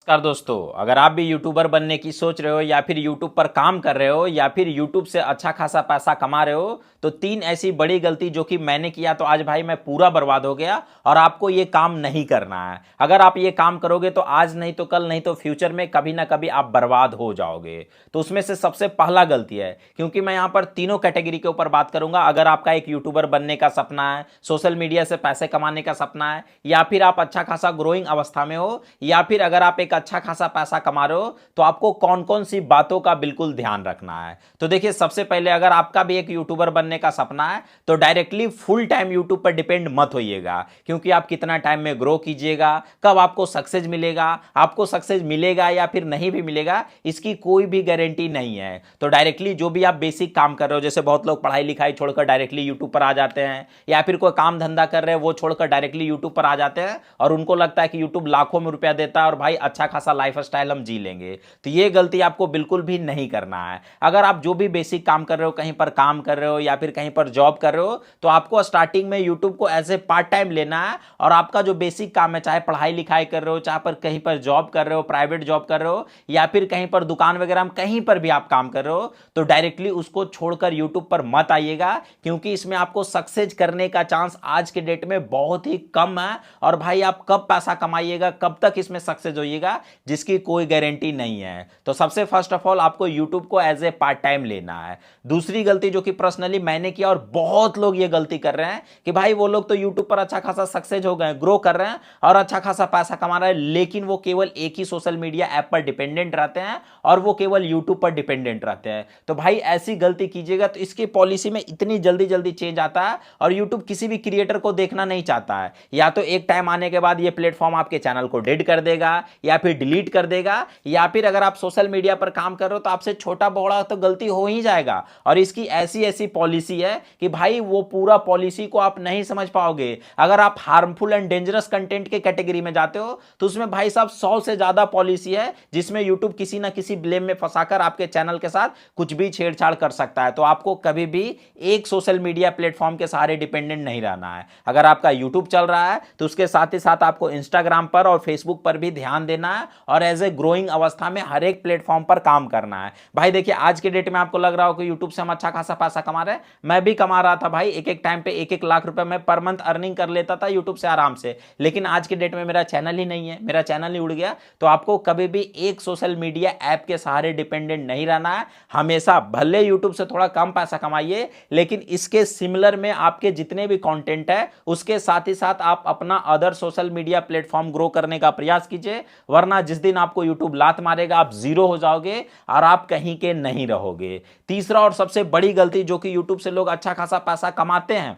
नमस्कार दोस्तों, अगर आप भी यूट्यूबर बनने की सोच रहे हो या फिर यूट्यूब पर काम कर रहे हो या फिर यूट्यूब से अच्छा खासा पैसा कमा रहे हो तो तीन ऐसी बड़ी गलती जो कि मैंने किया तो आज भाई मैं पूरा बर्बाद हो गया और आपको ये काम नहीं करना है। अगर आप ये काम करोगे तो आज नहीं तो कल नहीं तो फ्यूचर में कभी ना कभी आप बर्बाद हो जाओगे। तो उसमें से सबसे पहला गलती है, क्योंकि मैं यहाँ पर तीनों कैटेगरी के ऊपर बात करूंगा। अगर आपका एक यूट्यूबर बनने का सपना है, सोशल मीडिया से पैसे कमाने का सपना है, या फिर आप अच्छा खासा ग्रोइंग अवस्था में हो, या फिर अगर आप एक अच्छा खासा पैसा कमा रहे हो, तो आपको कौन कौन सी बातों का बिल्कुल ध्यान रखना है। तो देखिए, सबसे पहले अगर आपका भी एक यूट्यूबर बनने का सपना है तो डायरेक्टली फुल टाइम यूट्यूब पर डिपेंड मत होइएगा, क्योंकि आप कितना टाइम में ग्रो कीजिएगा, कब आपको सक्सेस मिलेगा, आपको सक्सेस मिलेगा या फिर नहीं भी मिलेगा, इसकी कोई भी गारंटी नहीं है। तो डायरेक्टली जो भी आप बेसिक काम कर रहे हो, जैसे बहुत लोग पढ़ाई लिखाई छोड़कर डायरेक्टली यूट्यूब पर आ जाते हैं, या फिर कोई काम धंधा कर रहे हैं वो छोड़कर डायरेक्टली यूट्यूब पर आ जाते हैं और उनको लगता है कि यूट्यूब लाखों में रुपया देता है और भाई अच्छा खासा लाइफ स्टाइल हम जी लेंगे। तो ये गलती आपको बिल्कुल भी नहीं करना है। अगर आप जो भी बेसिक काम कर रहे हो, कहीं पर काम कर रहे हो या फिर कहीं पर जॉब कर रहे हो, तो आपको स्टार्टिंग में यूट्यूब को एज ए पार्ट टाइम लेना है और आपका जो बेसिक काम है, चाहे पढ़ाई लिखाई कर रहे हो, चाहे पर कहीं पर जॉब कर रहे हो, प्राइवेट जॉब कर रहे हो, या फिर कहीं पर दुकान वगैरह में कहीं पर भी आप काम कर रहे हो, तो डायरेक्टली उसको छोड़कर यूट्यूब पर मत आइएगा, क्योंकि इसमें आपको सक्सेस करने का चांस आज के डेट में बहुत ही कम है। और भाई आप कब पैसा कमाइएगा, कब तक इसमें सक्सेस होइएगा, जिसकी कोई गारंटी नहीं है। तो सबसे फर्स्ट ऑफ ऑल आपको यूट्यूब को एज ए पार्ट टाइम लेना है। दूसरी गलती जो कि पर्सनली मैंने किया और बहुत लोग ये गलती कर रहे हैं कि भाई वो लोग तो यूट्यूब पर अच्छा खासा सक्सेस हो गए, ग्रो कर रहे हैं और अच्छा खासा पैसा कमा रहे हैं, लेकिन वो केवल एक ही सोशल मीडिया ऐप पर डिपेंडेंट रहते हैं और वो केवल यूट्यूब पर डिपेंडेंट रहते हैं। तो भाई ऐसी गलती कीजिएगा तो इसकी पॉलिसी में इतनी जल्दी जल्दी चेंज आता है और यूट्यूब किसी भी क्रिएटर को देखना नहीं चाहता है। या तो एक टाइम आने के बाद ये प्लेटफॉर्म आपके चैनल को डेड कर देगा या फिर डिलीट कर देगा, या फिर अगर आप सोशल मीडिया पर काम कर रहे हो तो आपसे छोटा बड़ा तो गलती हो ही जाएगा। और इसकी ऐसी ऐसी पॉलिसी है कि भाई वो पूरा पॉलिसी को आप नहीं समझ पाओगे। अगर आप हार्मफुल एंड डेंजरस कंटेंट के कैटेगरी में जाते हो तो उसमें भाई साहब 100 से ज्यादा पॉलिसी है, जिसमें यूट्यूब किसी ना किसी ब्लेम में फंसाकर आपके चैनल के साथ कुछ भी छेड़छाड़ कर सकता है। तो आपको कभी भी एक सोशल मीडिया प्लेटफॉर्म के सहारे डिपेंडेंट नहीं रहना है। अगर आपका यूट्यूब चल रहा है तो उसके साथ ही साथ आपको इंस्टाग्राम पर और फेसबुक पर भी ध्यान देना है और एज ए ग्रोइंग अवस्था में हर एक प्लेटफॉर्म पर काम करना है। भाई देखिए, आज के डेट में आपको लग रहा हो कि यूट्यूब से हम अच्छा खासा पैसा कमा रहे हैं, मैं भी कमा रहा था भाई। एक एक टाइम पे 1-1 लाख रुपए मैं पर मंथ अर्निंग कर लेता था यूट्यूब से आराम से, लेकिन आज के डेट में मेरा चैनल ही नहीं है, मेरा चैनल ही उड़ गया। तो आपको कभी भी एक सोशल मीडिया ऐप के सहारे डिपेंडेंट नहीं रहना है। हमेशा भले यूट्यूब से थोड़ा कम पैसा कमाइए, लेकिन इसके सिमिलर में आपके जितने भी कंटेंट है उसके साथ ही साथ आप अपना other social media platform grow करने का प्रयास कीजिए, वरना जिस दिन आपको यूट्यूब लात मारेगा आप जीरो हो जाओगे और आप कहीं के नहीं रहोगे। तीसरा और सबसे बड़ी गलती जो कि यूट्यूब से लोग अच्छा खासा पैसा कमाते हैं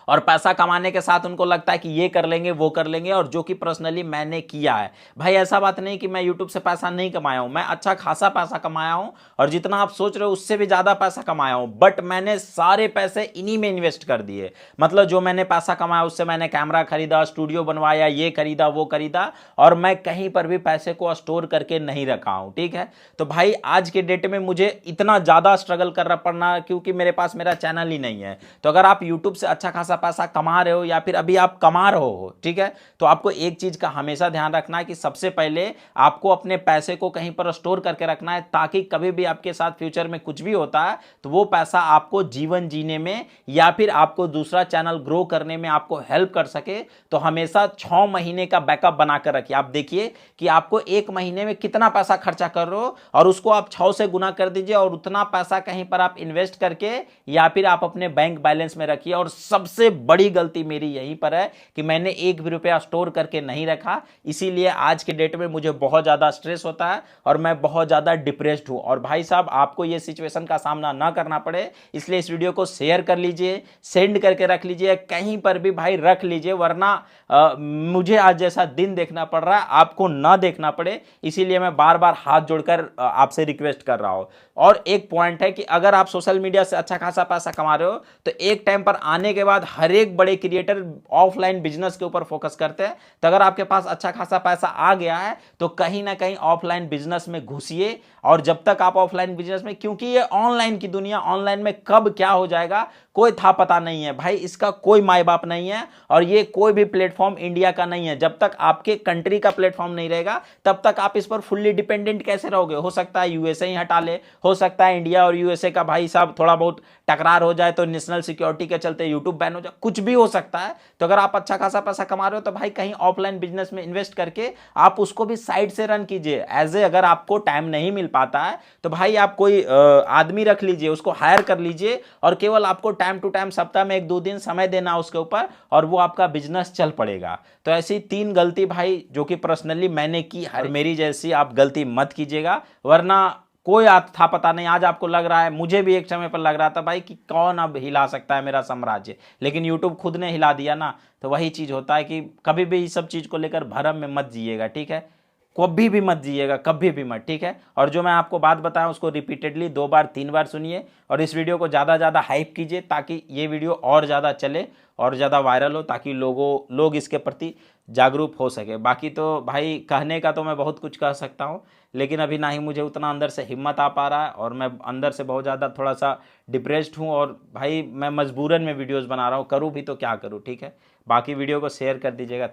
और पैसा कमाने के साथ उनको लगता है कि ये कर लेंगे वो कर लेंगे, और जो कि पर्सनली मैंने किया है। भाई ऐसा बात नहीं कि मैं यूट्यूब से पैसा नहीं कमाया हूं, मैं अच्छा खासा पैसा कमाया हूं और जितना आप सोच रहे हो उससे भी ज्यादा पैसा कमाया हूं, बट मैंने सारे पैसे इन्हीं में इन्वेस्ट कर दिए। मतलब जो मैंने पैसा कमाया उससे मैंने कैमरा खरीदा, स्टूडियो बनवाया, ये खरीदा वो खरीदा, और मैं कहीं पर भी पैसे को स्टोर करके नहीं रखा हूं। ठीक है, तो भाई आज के डेट में मुझे इतना ज्यादा स्ट्रगल करना पड़ना क्योंकि मेरे पास मेरा चैनल ही नहीं है। तो अगर आप यूट्यूब से अच्छा खासा पैसा कमा रहे हो या फिर अभी आप कमा रहे हो, ठीक है, तो आपको एक चीज का हमेशा ध्यान रखना है कि सबसे पहले आपको अपने पैसे को कहीं पर स्टोर करके रखना है, ताकि कभी भी आपके साथ फ्यूचर में कुछ भी होता है तो वो पैसा आपको जीवन जीने में या फिर आपको दूसरा चैनल ग्रो करने में आपको हेल्प कर सके। तो हमेशा 6 महीने का बैकअप बनाकर रखिए। आप देखिए कि आपको 1 महीने में कितना पैसा खर्चा कर रहे हो और उसको आप 6 से गुना कर दीजिए, और उतना पैसा कहीं पर आप इन्वेस्ट करके या फिर आप अपने बैंक बैलेंस में रखिए। और सबसे बड़ी गलती मेरी यहीं पर है कि मैंने एक भी रुपया स्टोर करके नहीं रखा, इसीलिए आज के डेट में मुझे बहुत ज्यादा स्ट्रेस होता है और मैं बहुत ज्यादा डिप्रेस्ड हूं। और भाई साहब, आपको ये सिचुएशन का सामना ना करना पड़े, इसलिए इस वीडियो को शेयर कर लीजिए, सेंड करके रख लीजिए, कहीं पर भी भाई रख लीजिए, वरना मुझे आज जैसा दिन देखना पड़ रहा है आपको ना देखना पड़े। इसीलिए मैं बार बार हाथ जोड़कर आपसे रिक्वेस्ट कर रहा हूं। और एक पॉइंट है कि अगर आप सोशल मीडिया से अच्छा खासा पैसा कमा रहे हो तो एक टाइम पर आने के बाद हर एक बड़े क्रिएटर ऑफलाइन बिजनेस के ऊपर फोकस करते हैं। तो अगर आपके पास अच्छा खासा पैसा आ गया है तो कहीं ना कहीं ऑफलाइन बिजनेस में घुसिए, और जब तक आप ऑफलाइन बिजनेस में, क्योंकि ये ऑनलाइन की दुनिया, ऑनलाइन में कब क्या हो जाएगा कोई था पता नहीं है भाई, इसका कोई माई बाप नहीं है, और ये कोई भी प्लेटफॉर्म इंडिया का नहीं है। जब तक आपके कंट्री का प्लेटफॉर्म नहीं रहेगा तब तक आप इस पर फुल्ली डिपेंडेंट कैसे रहोगे। हो सकता है यूएसए ही हटा ले, हो सकता है इंडिया और यूएसए का भाई साहब थोड़ा बहुत टकरार हो जाए तो नेशनल सिक्योरिटी के चलते यूट्यूब बैन हो जाए, कुछ भी हो सकता है। तो अगर आप अच्छा खासा पैसा कमा रहे हो तो भाई कहीं ऑफलाइन बिजनेस में इन्वेस्ट करके आप उसको भी साइड से रन कीजिए। एज ए अगर आपको टाइम नहीं मिल पाता है तो भाई आप कोई आदमी रख लीजिए, उसको हायर कर लीजिए, और केवल आपको टाइम टू टाइम सप्ताह में 1-2 दिन समय देना उसके ऊपर, और वो आपका बिजनेस चल पड़ेगा। तो ऐसी 3 गलती भाई जो कि पर्सनली मैंने की, हर मेरी जैसी आप गलती मत कीजिएगा, वरना कोई था पता नहीं। आज आपको लग रहा है, मुझे भी एक समय पर लग रहा था भाई कि कौन अब हिला सकता है मेरा साम्राज्य, लेकिन यूट्यूब खुद ने हिला दिया ना। तो वही चीज होता है कि कभी भी इस सब चीज को लेकर भरम में मत जिएगा, ठीक है, कभी भी मत जिएगा, कभी भी मत, ठीक है। और जो मैं आपको बात बताया उसको रिपीटेडली 2 बार 3 बार सुनिए, और इस वीडियो को ज़्यादा ज़्यादा हाइप कीजिए ताकि ये वीडियो और ज़्यादा चले और ज़्यादा वायरल हो, ताकि लोग इसके प्रति जागरूक हो सके। बाकी तो भाई कहने का तो मैं बहुत कुछ कह सकता हूँ, लेकिन अभी ना ही मुझे उतना अंदर से हिम्मत आ पा रहा है, और मैं अंदर से बहुत ज़्यादा थोड़ा सा डिप्रेस्ड हूँ, और भाई मैं मजबूरन में वीडियोज़ बना रहा हूँ, करूँ भी तो क्या करूँ, ठीक है। बाकी वीडियो को शेयर कर दीजिएगा।